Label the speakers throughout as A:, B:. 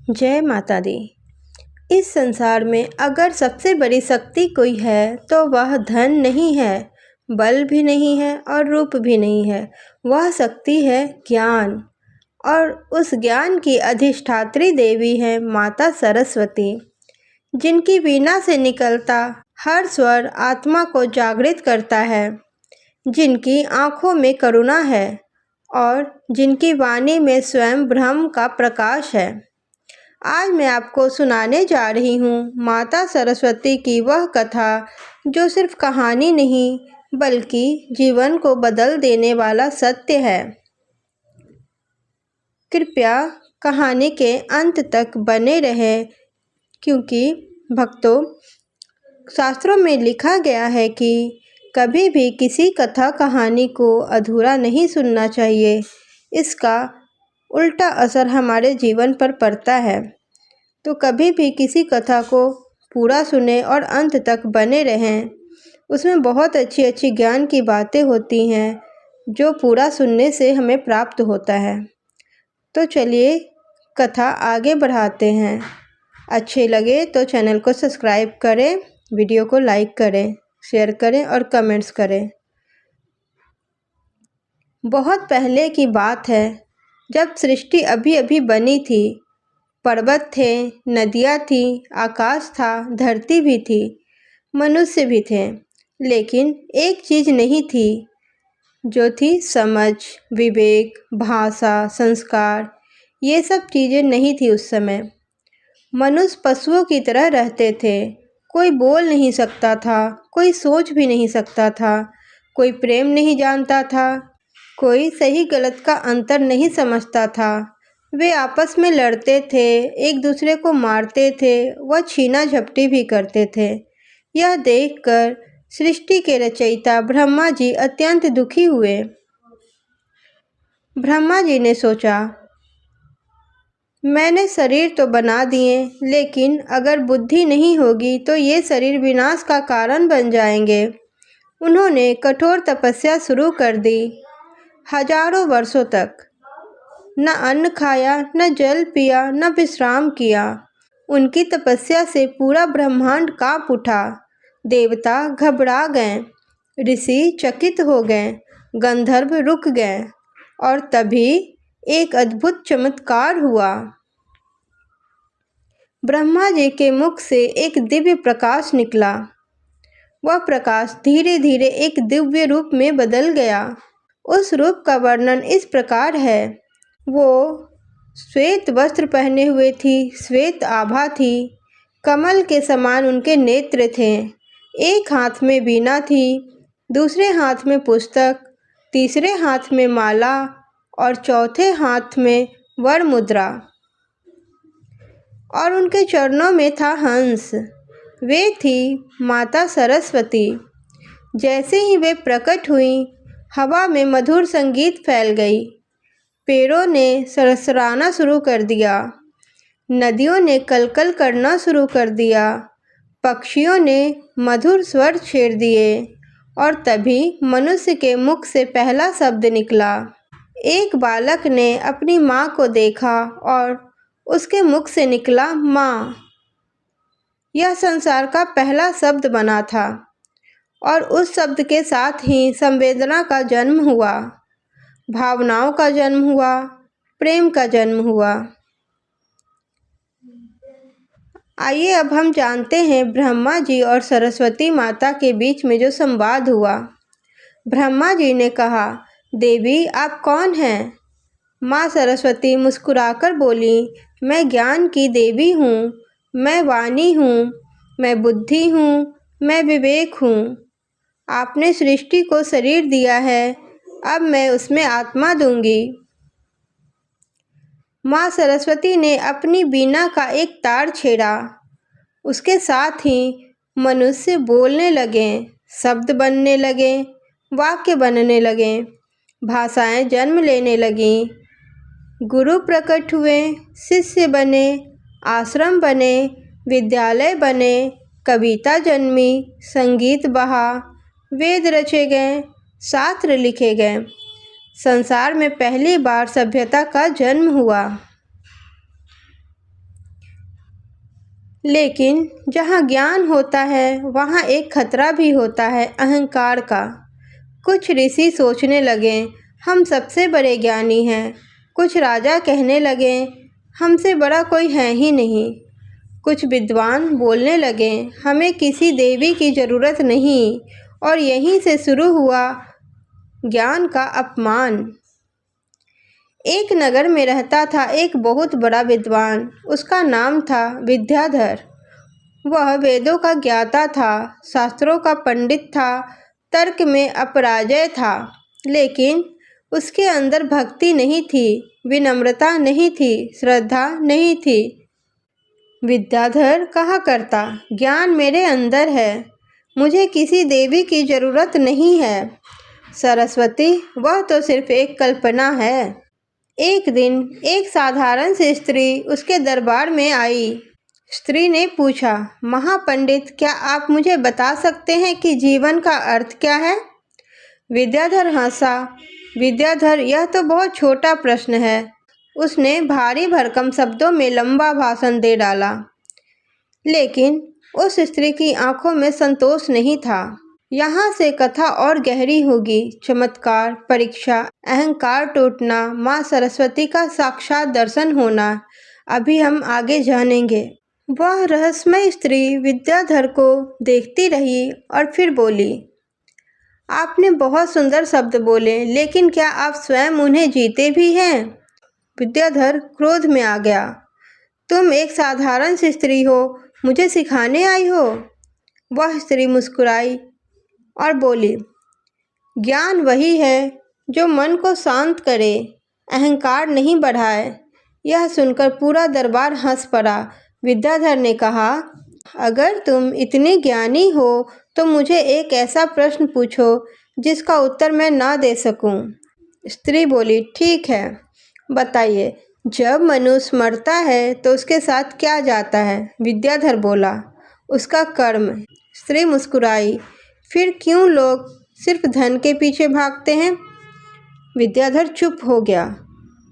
A: जय माता दी। इस संसार में अगर सबसे बड़ी शक्ति कोई है तो वह धन नहीं है, बल भी नहीं है और रूप भी नहीं है। वह शक्ति है ज्ञान, और उस ज्ञान की अधिष्ठात्री देवी है माता सरस्वती, जिनकी वीणा से निकलता हर स्वर आत्मा को जागृत करता है, जिनकी आँखों में करुणा है और जिनकी वाणी में स्वयं ब्रह्म का प्रकाश है। आज मैं आपको सुनाने जा रही हूँ माता सरस्वती की वह कथा जो सिर्फ कहानी नहीं बल्कि जीवन को बदल देने वाला सत्य है। कृपया कहानी के अंत तक बने रहें, क्योंकि भक्तों, शास्त्रों में लिखा गया है कि कभी भी किसी कथा कहानी को अधूरा नहीं सुनना चाहिए। इसका उल्टा असर हमारे जीवन पर पड़ता है। तो कभी भी किसी कथा को पूरा सुने और अंत तक बने रहें। उसमें बहुत अच्छी अच्छी ज्ञान की बातें होती हैं जो पूरा सुनने से हमें प्राप्त होता है। तो चलिए कथा आगे बढ़ाते हैं। अच्छे लगे तो चैनल को सब्सक्राइब करें, वीडियो को लाइक करें, शेयर करें और कमेंट्स करें। बहुत पहले की बात है, जब सृष्टि अभी अभी बनी थी। पर्वत थे, नदियाँ थीं, आकाश था, धरती भी थी, मनुष्य भी थे, लेकिन एक चीज़ नहीं थी, जो थी समझ, विवेक, भाषा, संस्कार। ये सब चीज़ें नहीं थी उस समय। मनुष्य पशुओं की तरह रहते थे। कोई बोल नहीं सकता था, कोई सोच भी नहीं सकता था, कोई प्रेम नहीं जानता था, कोई सही गलत का अंतर नहीं समझता था। वे आपस में लड़ते थे, एक दूसरे को मारते थे, व छीना झपटी भी करते थे। यह देखकर सृष्टि के रचयिता ब्रह्मा जी अत्यंत दुखी हुए। ब्रह्मा जी ने सोचा, मैंने शरीर तो बना दिए, लेकिन अगर बुद्धि नहीं होगी तो ये शरीर विनाश का कारण बन जाएंगे। उन्होंने कठोर तपस्या शुरू कर दी। हजारों वर्षों तक न अन्न खाया, न जल पिया, न विश्राम किया। उनकी तपस्या से पूरा ब्रह्मांड कांप उठा। देवता घबरा गए, ऋषि चकित हो गए, गंधर्व रुक गए, और तभी एक अद्भुत चमत्कार हुआ। ब्रह्मा जी के मुख से एक दिव्य प्रकाश निकला। वह प्रकाश धीरे धीरे एक दिव्य रूप में बदल गया। उस रूप का वर्णन इस प्रकार है। वो श्वेत वस्त्र पहने हुए थी, श्वेत आभा थी, कमल के समान उनके नेत्र थे। एक हाथ में वीणा थी, दूसरे हाथ में पुस्तक, तीसरे हाथ में माला और चौथे हाथ में वर मुद्रा, और उनके चरणों में था हंस। वे थी माता सरस्वती। जैसे ही वे प्रकट हुई, हवा में मधुर संगीत फैल गई। पेड़ों ने सरसराना शुरू कर दिया, नदियों ने कलकल करना शुरू कर दिया, पक्षियों ने मधुर स्वर छेड़ दिए, और तभी मनुष्य के मुख से पहला शब्द निकला। एक बालक ने अपनी माँ को देखा और उसके मुख से निकला माँ। यह संसार का पहला शब्द बना था, और उस शब्द के साथ ही संवेदना का जन्म हुआ, भावनाओं का जन्म हुआ, प्रेम का जन्म हुआ। आइए अब हम जानते हैं ब्रह्मा जी और सरस्वती माता के बीच में जो संवाद हुआ। ब्रह्मा जी ने कहा, देवी आप कौन हैं? माँ सरस्वती मुस्कुराकर बोली, मैं ज्ञान की देवी हूँ, मैं वाणी हूँ, मैं बुद्धि हूँ, मैं विवेक हूँ। आपने सृष्टि को शरीर दिया है, अब मैं उसमें आत्मा दूंगी। माँ सरस्वती ने अपनी वीणा का एक तार छेड़ा। उसके साथ ही मनुष्य बोलने लगे, शब्द बनने लगे, वाक्य बनने लगे, भाषाएं जन्म लेने लगीं। गुरु प्रकट हुए, शिष्य बने, आश्रम बने, विद्यालय बने, कविता जन्मी, संगीत बहा, वेद रचे गए, शास्त्र लिखे गए। संसार में पहली बार सभ्यता का जन्म हुआ। लेकिन जहाँ ज्ञान होता है वहाँ एक खतरा भी होता है, अहंकार का। कुछ ऋषि सोचने लगे हम सबसे बड़े ज्ञानी हैं, कुछ राजा कहने लगे हमसे बड़ा कोई है ही नहीं, कुछ विद्वान बोलने लगे हमें किसी देवी की ज़रूरत नहीं, और यहीं से शुरू हुआ ज्ञान का अपमान। एक नगर में रहता था एक बहुत बड़ा विद्वान, उसका नाम था विद्याधर। वह वेदों का ज्ञाता था, शास्त्रों का पंडित था, तर्क में अपराजय था, लेकिन उसके अंदर भक्ति नहीं थी, विनम्रता नहीं थी, श्रद्धा नहीं थी। विद्याधर कहा करता, ज्ञान मेरे अंदर है, मुझे किसी देवी की ज़रूरत नहीं है। सरस्वती वह तो सिर्फ एक कल्पना है। एक दिन एक साधारण सी स्त्री उसके दरबार में आई। स्त्री ने पूछा, महापंडित, क्या आप मुझे बता सकते हैं कि जीवन का अर्थ क्या है? विद्याधर हंसा। विद्याधर, यह तो बहुत छोटा प्रश्न है। उसने भारी भरकम शब्दों में लंबा भाषण दे डाला, लेकिन उस स्त्री की आंखों में संतोष नहीं था। यहाँ से कथा और गहरी होगी। चमत्कार, परीक्षा, अहंकार टूटना, माँ सरस्वती का साक्षात दर्शन होना, अभी हम आगे जानेंगे। वह रहस्यमय स्त्री विद्याधर को देखती रही और फिर बोली, आपने बहुत सुंदर शब्द बोले, लेकिन क्या आप स्वयं उन्हें जीते भी हैं? विद्याधर क्रोध में आ गया। तुम एक साधारण सी स्त्री हो, मुझे सिखाने आई हो? वह स्त्री मुस्कुराई और बोली, ज्ञान वही है जो मन को शांत करे, अहंकार नहीं बढ़ाए। यह सुनकर पूरा दरबार हंस पड़ा। विद्याधर ने कहा, अगर तुम इतने ज्ञानी हो तो मुझे एक ऐसा प्रश्न पूछो जिसका उत्तर मैं ना दे सकूं। स्त्री बोली, ठीक है, बताइए, जब मनुष्य मरता है तो उसके साथ क्या जाता है? विद्याधर बोला, उसका कर्म। स्त्री मुस्कुराई, फिर क्यों लोग सिर्फ धन के पीछे भागते हैं? विद्याधर चुप हो गया।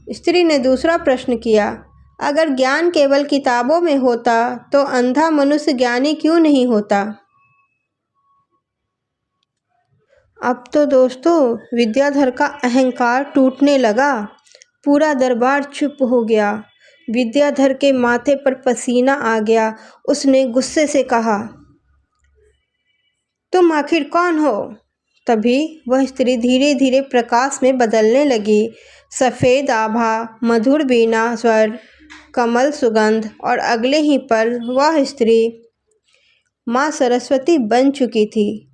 A: स्त्री ने दूसरा प्रश्न किया, अगर ज्ञान केवल किताबों में होता तो अंधा मनुष्य ज्ञानी क्यों नहीं होता? अब तो दोस्तों विद्याधर का अहंकार टूटने लगा। पूरा दरबार चुप हो गया। विद्याधर के माथे पर पसीना आ गया। उसने गुस्से से कहा, तुम आखिर कौन हो? तभी वह स्त्री धीरे धीरे प्रकाश में बदलने लगी। सफ़ेद आभा, मधुर वीणा स्वर, कमल सुगंध, और अगले ही पल वह स्त्री माँ सरस्वती बन चुकी थी।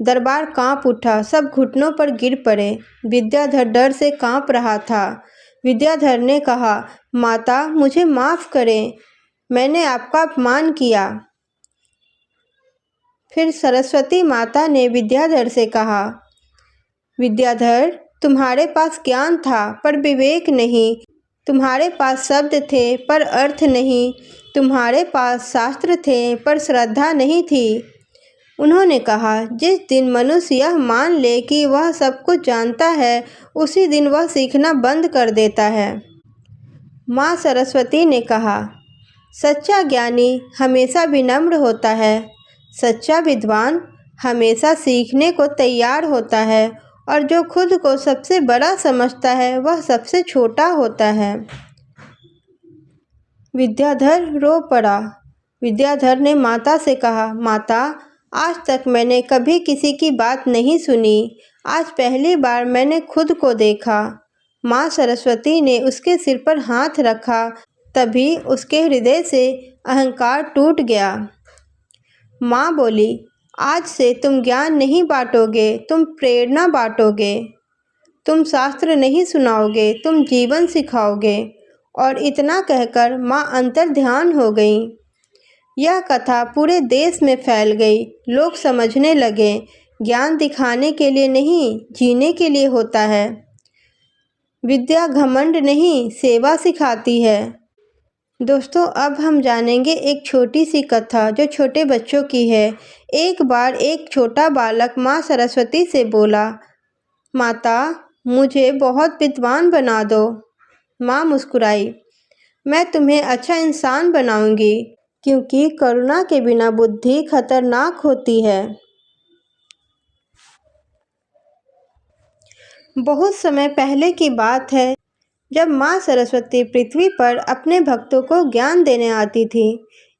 A: दरबार कांप उठा, सब घुटनों पर गिर पड़े। विद्याधर डर से कांप रहा था। विद्याधर ने कहा, माता, मुझे माफ़ करें, मैंने आपका अपमान किया। फिर सरस्वती माता ने विद्याधर से कहा, विद्याधर, तुम्हारे पास ज्ञान था पर विवेक नहीं, तुम्हारे पास शब्द थे पर अर्थ नहीं, तुम्हारे पास शास्त्र थे पर श्रद्धा नहीं थी। उन्होंने कहा, जिस दिन मनुष्य यह मान ले कि वह सब कुछ जानता है, उसी दिन वह सीखना बंद कर देता है। माँ सरस्वती ने कहा, सच्चा ज्ञानी हमेशा विनम्र होता है, सच्चा विद्वान हमेशा सीखने को तैयार होता है, और जो खुद को सबसे बड़ा समझता है वह सबसे छोटा होता है। विद्याधर रो पड़ा। विद्याधर ने माता से कहा, माता, आज तक मैंने कभी किसी की बात नहीं सुनी, आज पहली बार मैंने खुद को देखा। माँ सरस्वती ने उसके सिर पर हाथ रखा, तभी उसके हृदय से अहंकार टूट गया। माँ बोली, आज से तुम ज्ञान नहीं बांटोगे, तुम प्रेरणा बांटोगे। तुम शास्त्र नहीं सुनाओगे, तुम जीवन सिखाओगे। और इतना कहकर माँ अंतर्ध्यान हो गई। यह कथा पूरे देश में फैल गई। लोग समझने लगे, ज्ञान दिखाने के लिए नहीं, जीने के लिए होता है। विद्या घमंड नहीं, सेवा सिखाती है। दोस्तों, अब हम जानेंगे एक छोटी सी कथा जो छोटे बच्चों की है। एक बार एक छोटा बालक माँ सरस्वती से बोला, माता, मुझे बहुत विद्वान बना दो। माँ मुस्कुराई, मैं तुम्हें अच्छा इंसान बनाऊंगी। क्योंकि करुणा के बिना बुद्धि खतरनाक होती है। बहुत समय पहले की बात है, जब माँ सरस्वती पृथ्वी पर अपने भक्तों को ज्ञान देने आती थी।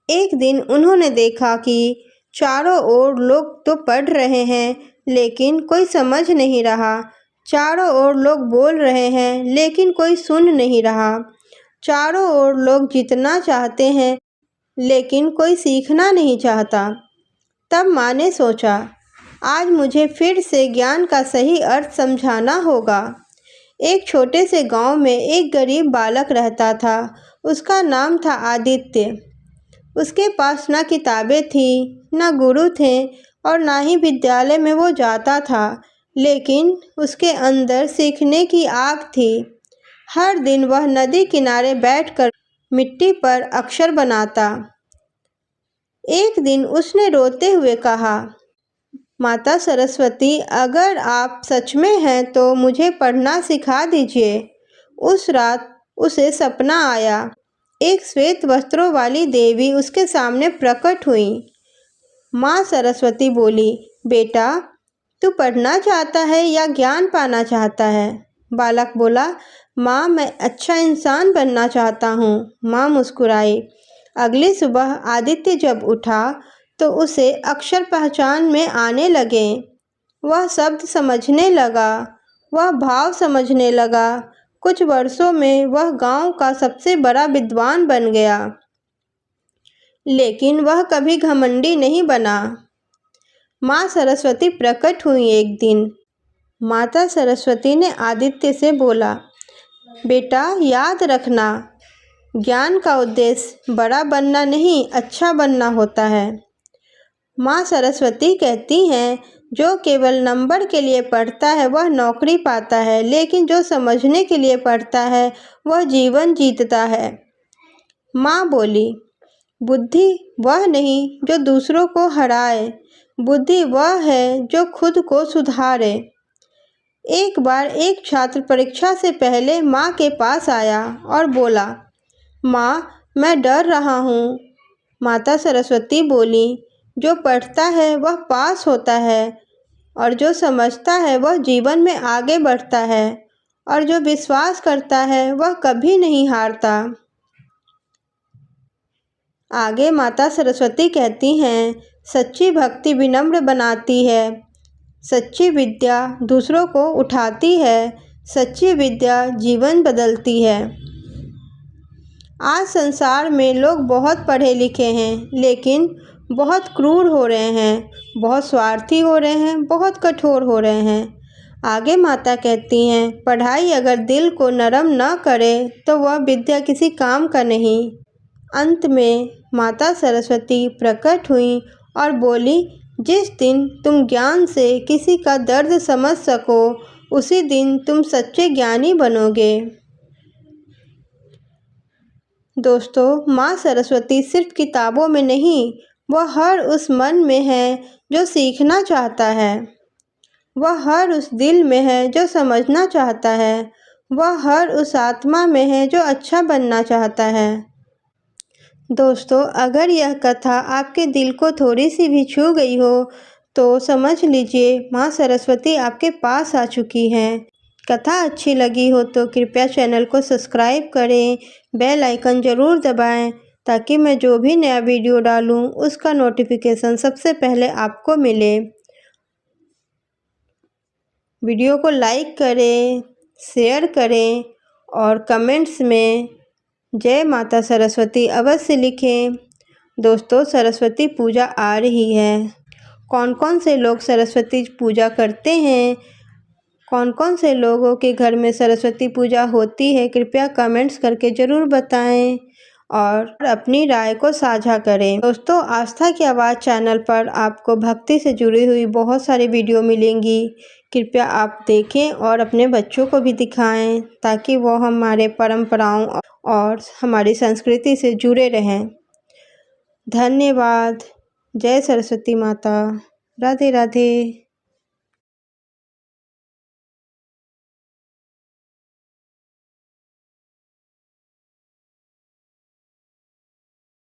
A: एक दिन उन्होंने देखा कि चारों ओर लोग तो पढ़ रहे हैं, लेकिन कोई समझ नहीं रहा। चारों ओर लोग बोल रहे हैं, लेकिन कोई सुन नहीं रहा। चारों ओर लोग जीतना चाहते हैं, लेकिन कोई सीखना नहीं चाहता। तब माँ ने सोचा, आज मुझे फिर से ज्ञान का सही अर्थ समझाना होगा। एक छोटे से गांव में एक गरीब बालक रहता था। उसका नाम था आदित्य। उसके पास ना किताबें थी, ना गुरु थे और ना ही विद्यालय में वो जाता था, लेकिन उसके अंदर सीखने की आग थी। हर दिन वह नदी किनारे बैठकर मिट्टी पर अक्षर बनाता। एक दिन उसने रोते हुए कहा, माता सरस्वती, अगर आप सच में हैं तो मुझे पढ़ना सिखा दीजिए। उस रात उसे सपना आया। एक श्वेत वस्त्रों वाली देवी उसके सामने प्रकट हुई। माँ सरस्वती बोली, बेटा, तू पढ़ना चाहता है या ज्ञान पाना चाहता है? बालक बोला, माँ, मैं अच्छा इंसान बनना चाहता हूँ। माँ मुस्कुराई। अगली सुबह आदित्य जब उठा तो उसे अक्षर पहचान में आने लगे। वह शब्द समझने लगा, वह भाव समझने लगा। कुछ वर्षों में वह गांव का सबसे बड़ा विद्वान बन गया। लेकिन वह कभी घमंडी नहीं बना। माँ सरस्वती प्रकट हुई एक दिन। माता सरस्वती ने आदित्य से बोला, बेटा, याद रखना, ज्ञान का उद्देश्य बड़ा बनना नहीं, अच्छा बनना होता है। माँ सरस्वती कहती हैं, जो केवल नंबर के लिए पढ़ता है वह नौकरी पाता है, लेकिन जो समझने के लिए पढ़ता है वह जीवन जीतता है। माँ बोली, बुद्धि वह नहीं जो दूसरों को हराए, बुद्धि वह है जो खुद को सुधारे। एक बार एक छात्र परीक्षा से पहले माँ के पास आया और बोला, माँ, मैं डर रहा हूँ। माता सरस्वती बोली, जो पढ़ता है वह पास होता है और जो समझता है वह जीवन में आगे बढ़ता है और जो विश्वास करता है वह कभी नहीं हारता। आगे माता सरस्वती कहती हैं, सच्ची भक्ति विनम्र बनाती है, सच्ची विद्या दूसरों को उठाती है, सच्ची विद्या जीवन बदलती है। आज संसार में लोग बहुत पढ़े लिखे हैं, लेकिन बहुत क्रूर हो रहे हैं, बहुत स्वार्थी हो रहे हैं, बहुत कठोर हो रहे हैं। आगे माता कहती हैं, पढ़ाई अगर दिल को नरम न करे तो वह विद्या किसी काम का नहीं। अंत में माता सरस्वती प्रकट हुई और बोली, जिस दिन तुम ज्ञान से किसी का दर्द समझ सको, उसी दिन तुम सच्चे ज्ञानी बनोगे। दोस्तों, माँ सरस्वती सिर्फ किताबों में नहीं, वह हर उस मन में है जो सीखना चाहता है। वह हर उस दिल में है जो समझना चाहता है। वह हर उस आत्मा में है जो अच्छा बनना चाहता है। दोस्तों, अगर यह कथा आपके दिल को थोड़ी सी भी छू गई हो तो समझ लीजिए माँ सरस्वती आपके पास आ चुकी हैं। कथा अच्छी लगी हो तो कृपया चैनल को सब्सक्राइब करें, बेल आइकन ज़रूर दबाएं ताकि मैं जो भी नया वीडियो डालूं उसका नोटिफिकेशन सबसे पहले आपको मिले। वीडियो को लाइक करें, शेयर करें और कमेंट्स में जय माता सरस्वती अवश्य लिखें। दोस्तों, सरस्वती पूजा आ रही है। कौन कौन से लोग सरस्वती पूजा करते हैं, कौन कौन से लोगों के घर में सरस्वती पूजा होती है, कृपया कमेंट्स करके ज़रूर बताएं और अपनी राय को साझा करें। दोस्तों, आस्था की आवाज़ चैनल पर आपको भक्ति से जुड़ी हुई बहुत सारी वीडियो मिलेंगी। कृपया आप देखें और अपने बच्चों को भी दिखाएं ताकि वो हमारे परंपराओं और हमारी संस्कृति से जुड़े रहें। धन्यवाद। जय सरस्वती माता। राधे राधे।